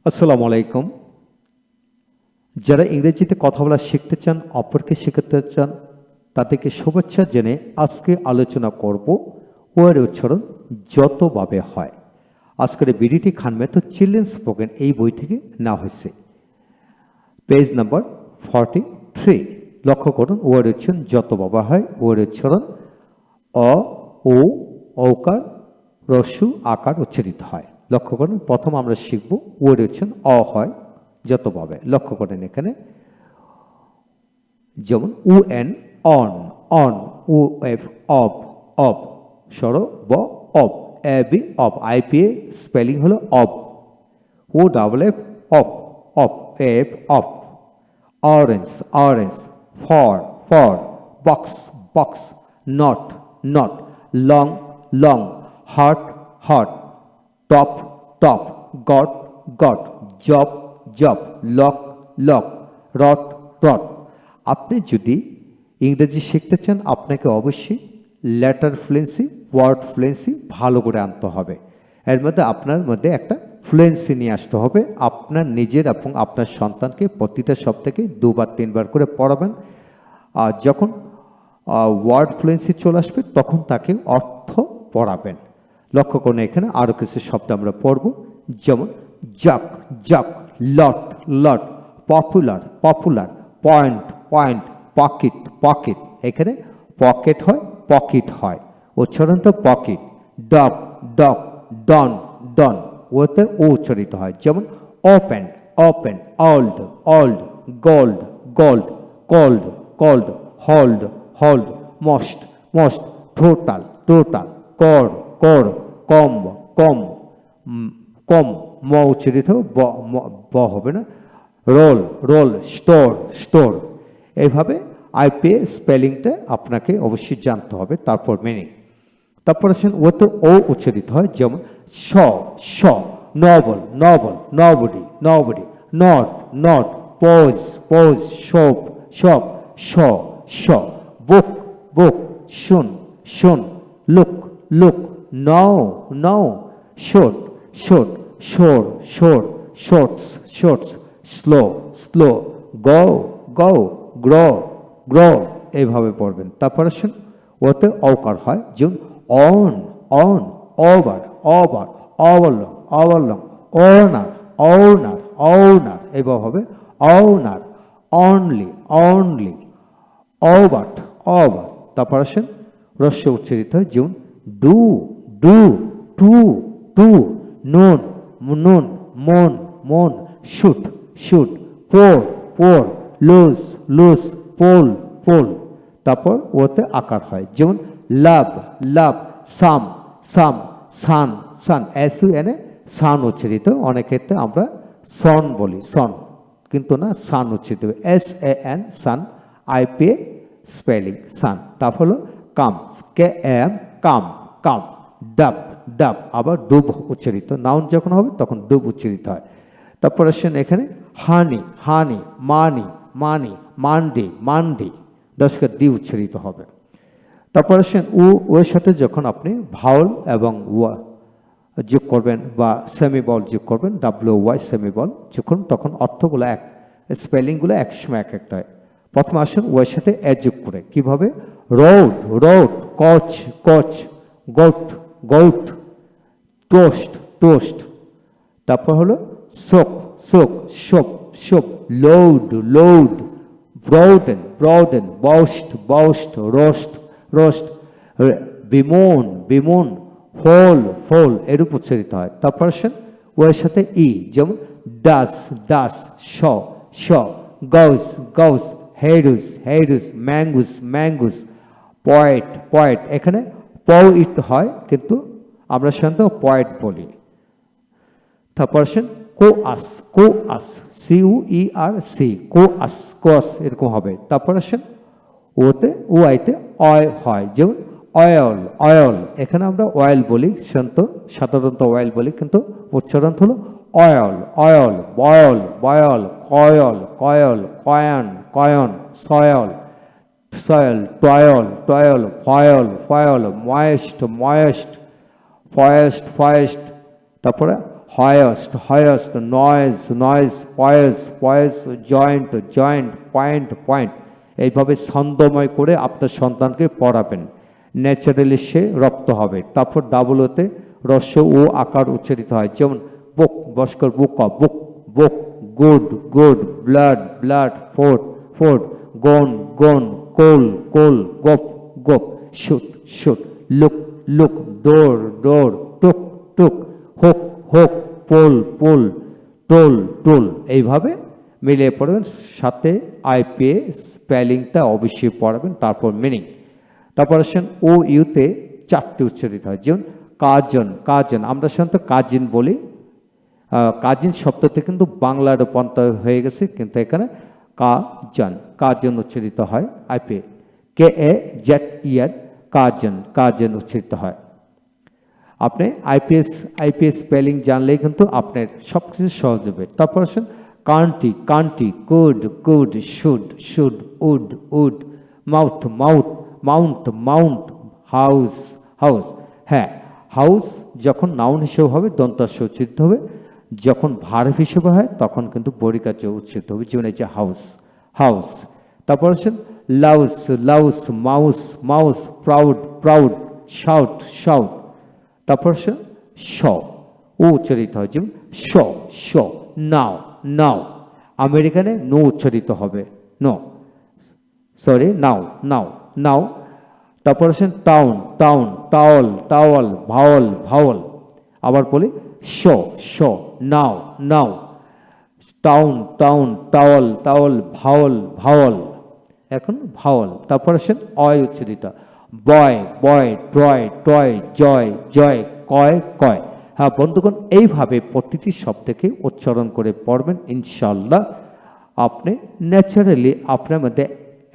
আসসালামু আলাইকুম। যারা ইংরেজিতে কথা বলা শিখতে চান, অপরকে শেখাতে চান, তাদেরকে শুভেচ্ছা জেনে আজকে আলোচনা করব ওয়ার্ড উচ্চারণ যতভাবে হয়। আজকের ভিডিওটি খান মেথড চিলড্রেন্স স্পোকেন এই বই থেকে নেওয়া হয়েছে। Page number 43। লক্ষ্য করুন, ওয়ার্ড উচ্চারণ যতভাবে হয়। ওয়ার্ড উচ্চারণ অ, ও, ঔকার, হ্রস্ব আকার উচ্চারিত হয়। লক্ষ্য করুন, প্রথম আমরা শিখব ওয়ার্ড উচ্চারণ অ হয় যতভাবে। লক্ষ্য করেন এখানে যেমন O N on, on, O F off, off, স্বর ব off, A B off, IPA spelling হলো off, O double F off, off, F off, orange, orange, for, for, box, box, not, not, long, long, heart, heart, top, top, got, got, job, job, lock, lock, rot, rot. আপনি যদি ইংরেজি শিখতে চান, আপনাকে অবশ্যই letter fluency, word fluency ভালো করে আনতে হবে। এর মধ্যে আপনার মধ্যে একটা ফ্লুয়েন্সি নিয়ে আসতে হবে। আপনার নিজের এবং আপনার সন্তানকে প্রতিটা সপ্তাহে 2 বা 3 বার করে পড়াবেন। আর যখন ওয়ার্ড ফ্লুয়েন্সি চলে আসবে তখন তাকে অর্থ পড়াবেন। লক্ষ্য করুন, এখানে আরও কিছু শব্দ আমরা পড়ব, যেমন jock, jock, lot, lot, popular, popular, point, point, pocket, pocket. এখানে পকেট হয়, পকেট হয়, উচ্চারণটা pocket. Dog, dog, don, don, ওতে ও উচ্চারিত হয়। যেমন open, open, old, old, gold, gold, cold, cold, hold, hold, most, most, total, total, core, core, কম, কম, কম, ম উচ্চারিত, ব হবে না। Roll, roll, store, store. এইভাবে আইপিএ স্পেলিংটা আপনাকে অবশ্যই জানতে হবে, তারপর মিনিং। তারপর আসেন ওতে ও উচ্চারিত হয়, যেমন saw, saw, novel, novel, nobody, nobody, not, not, pose, pose, shop, shop, shaw, shaw, book, book, soon, soon, look, look, now, now, শোট, shot, shore, shore, shorts, shorts, slow, slow, go, go, grow, grow. এইভাবে পড়বেন। তারপর আসেন ওতে অকার হয়, যেমন on, on, over, over, overlong, overlong, honour, honour, honour. এইভাবে হবে honour, only, only, over, over. তারপর আসেন হ্রস্ব উচ্চারিত হয়, যেমন ডু, ডু, টু, টু, নুন, নুন, মন, মন, শুট, শুট, পোর, পোর, লুজ, লুজ, পোল, পোল। তারপর ওতে আকার হয়, যেমন লাভ, লাভ, সাম, সাম, সান, সান, এস ইউ এন এ সান উচ্চারিত। অনেক ক্ষেত্রে আমরা সন বলি, সন, কিন্তু না, সান উচ্চারিত, S A N, sun, IPA spelling sun. তারপর হলো কাম, কে এম, কাম, কাম, ডাব, ডাব, আবার ডুব উচ্চারিত। নাউন যখন হবে তখন ডুব উচ্চারিত হয়। তারপর আসেন এখানে হানি, হানি, মানি, মানি, মান্ডি, মান্ডি, দশকার দি উচ্চারিত হবে। তারপর আসেন ওর সাথে যখন আপনি ভাওল এবং ওয়া যোগ করবেন বা সেমিবল যোগ করবেন, ডাব্লিউ ওয়াই সেমিবল যোগ করুন, তখন অর্থগুলো এক, স্পেলিংগুলো একসময় এক একটা হয়। প্রথমে আসেন ওয়ের সাথে এ যোগ করে, কিভাবে রোড, রোড, কচ, কচ, গোট, গোট, টোস্ট, টোস্ট। তারপর হলো soak, soak, soap, soap, load, load, broaden, broaden, boast, boast, roast, roast, bemoan, bemoan, foal, foal, এরূপ উচ্চারিত হয়। তারপর আসেন ওয়ের সাথে ই, যেমন does, does, shoe, shoe, goes, goes, হেডুস, হেডুস, ম্যাঙ্গুস, ম্যাঙ্গুস, পয়েট, পয়েট। এখানে পয়েট হয়, কিন্তু আমরা সাধারণত পয়েট বলি। তারপর আসেন কোআস, কোআস, সিউ ই আর সি, কোআস, কোআস, এরকম হবে। তারপর আসেন ওতে ও আইতে অয় হয়, যেমন অয়েল, অয়েল। এখানে আমরা অয়েল বলি, সাধারণত অয়েল বলি, কিন্তু উচ্চারণ হলো oil, oil, boil, boil, coil, coil, coin, coin, soil, soil, toil, toil, foil, foil, moist, moist, foist, foist. তারপরে highest, highest, noise, noise, poise, poise, joint, joint, point, point. এইভাবে ছন্দময় করে আপনার সন্তানকে পড়াবেন, ন্যাচারালি সে রপ্ত হবে। তারপর ডাবল ওতে হ্রস্ব ও আকার উচ্চারিত হয়, যেমন বুক, বস্কর book, book, book, good, good, blood, blood, foot, foot, goon, goon, cool, cool, গোপ, গোপ, shoot, shoot, look, look, door, door, took, took, hook, hook, pole, pole, toll, toll. এইভাবে মিলিয়ে পড়বেন, সাথে আইপিএ স্পেলিংটা অবশ্যই পড়াবেন, তারপর মিনিং। তারপর আসেন ও ইউতে 4টে উচ্চারিত হয়, যেমন কাজন, কাজন, আমরা সাধারণত কাজিন বলি, কাজিন শব্দটা কিন্তু বাংলার রূপান্তর হয়ে গেছে, কিন্তু এখানে কাজন, কাজন উচ্চারিত হয় আইপিএ। কে এ জেড ইয়ার, কাজন, কাজন উচ্চারিত হয়। আপনি আইপিএস স্পেলিং জানলেই কিন্তু আপনার সব কিছু সহজ হবে। তারপর আসেন county, county, could, could, should, should, would, would, mouth, mouth, mount, mount, house, house. হ্যাঁ, হাউস যখন নাউন হিসেবে হবে দন্তাস্য উচ্চারিত হবে, যখন ভার্ব হিসেবে হয় তখন কিন্তু বর্গীকার্য উচ্চারিত হবে, যেমন এই যে হাউস, হাউস। তারপর আসেন louse, louse, mouse, mouse, proud, proud, shout, shout. তারপর আসেন শ, ও উচ্চারিত হয়, যেমন শ, শ, নাও, নাও। আমেরিকানে নো উচ্চারিত হবে, নো, সরি, নাও, নাও, নাও। তারপর আসেন town, town, towel, towel, vowel, vowel. আবার বলি sow, sow, now, now, town, town, towel, towel, vowel, vowel. এখন ভাওয়াল। তারপর আসেন অয় উচ্চারিত, বয়, বয়, টয়, টয়, জয়, জয়, কয়, কয়। হ্যাঁ বন্ধুগণ, এইভাবে প্রতিটি শব্দকে উচ্চারণ করে পড়বেন, ইনশাল্লাহ আপনি ন্যাচারালি আপনার মধ্যে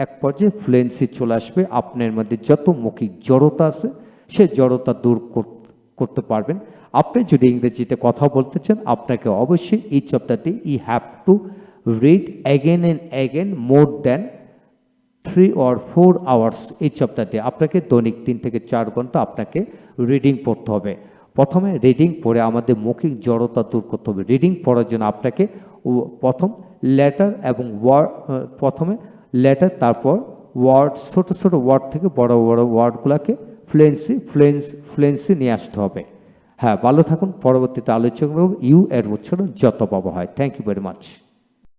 এক পর্যায়ে ফ্লুয়েন্সি চলে আসবে। আপনার মধ্যে যত মৌখিক জড়তা আছে সে জড়তা দূর করতে পারবেন। আপনি যদি ইংরেজিতে কথা বলতে চান, আপনাকে অবশ্যই each of the day you have to read again and again more than 3 or 4 hours each of the day. আপনাকে দৈনিক 3 থেকে 4 ঘন্টা আপনাকে রিডিং পড়তে হবে। প্রথমে রিডিং পড়ে আমাদের মৌখিক জড়তা দূর করতে হবে। রিডিং পড়ার জন্য আপনাকে প্রথম লেটার এবং ওয়ার্ড, প্রথমে লেটার, তারপর ওয়ার্ড, ছোট ছোট ওয়ার্ড থেকে বড় বড় ওয়ার্ডগুলোকে ফ্লুয়েন্সি নিয়ে আসতে হবে। হ্যাঁ, ভালো থাকুন। পরবর্তীতে আলোচনা করব ইউ এর উচ্চারণ যত পাবো হয়। Thank you very much.